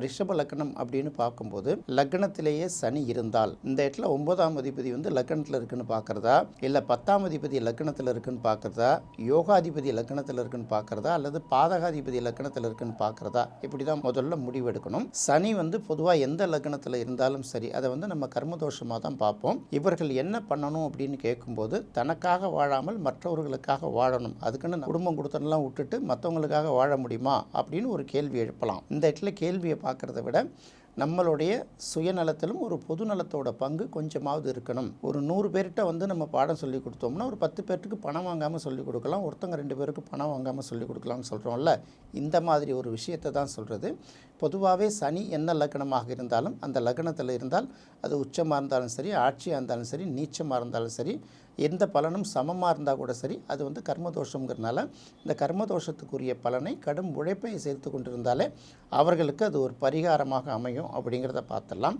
ரிஷப லக்னம் அப்படின்னு பார்க்கும்போது லக்னத்திலேயே சனி இருந்தால் இந்த இடத்துல 9ஆம் அதிபதி லக்னத்தில் இருக்குன்னு பார்க்குறதா, இல்லை 10ஆம் அதிபதி லக்னத்தில் இருக்குன்னு பார்க்குறதா, யோகாதிபதி லக்னத்தில் இருக்குன்னு பார்க்குறதா, அல்லது பாதகாதிபதி லக்னத்தில் இருக்குன்னு பார்க்குறதா, இப்படி தான் முதல்ல முடிவெடுக்கணும். சனி பொதுவாக எந்த லக்னத்தில் இருந்தாலும் சரி, அதை நம்ம கர்மதோஷமாக தான் பார்ப்போம். இவர்கள் என்ன பண்ணணும் அப்படின்னு கேட்கும்போது, தனக்காக வாழாமல் மற்றவர்களுக்காக வாழணும். அதுக்குன்னு குடும்பம் கொடுத்தனெல்லாம் விட்டுட்டு மற்றவங்களுக்காக வாழ முடியுமா அப்படின்னு ஒரு கேள்வி எழுப்பலாம். இந்த இடத்துல கேள்வியை பார்க்குறத விட நம்மளுடைய சுயநலத்திலும் ஒரு பொது நலத்தோட பங்கு கொஞ்சமாவது இருக்கணும். ஒரு 100 பேர்கிட்ட நம்ம பாடம் சொல்லி கொடுத்தோம்னா ஒரு 10 பேருக்கு பணம் வாங்காமல் சொல்லிக் கொடுக்கலாம், ஒருத்தங்க 2 பேருக்கு பணம் வாங்காமல் சொல்லிக் கொடுக்கலாம்னு சொல்கிறோம்ல. இந்த மாதிரி ஒரு விஷயத்தை தான் சொல்கிறது. பொதுவாகவே சனி எந்த லக்னமாக இருந்தாலும் அந்த லக்னத்தில் இருந்தால் அது உச்சமாக இருந்தாலும் சரி, ஆட்சியாக இருந்தாலும் சரி, நீச்சமாக இருந்தாலும் சரி, எந்த பலனும் சமமாக இருந்தால் கூட சரி, அது கர்மதோஷங்கிறதுனால இந்த கர்மதோஷத்துக்குரிய பலனை கடும் உழைப்பை சேர்த்து கொண்டிருந்தாலே அவர்களுக்கு அது ஒரு பரிகாரமாக அமையும் அப்படிங்கிறத பார்த்துடலாம்.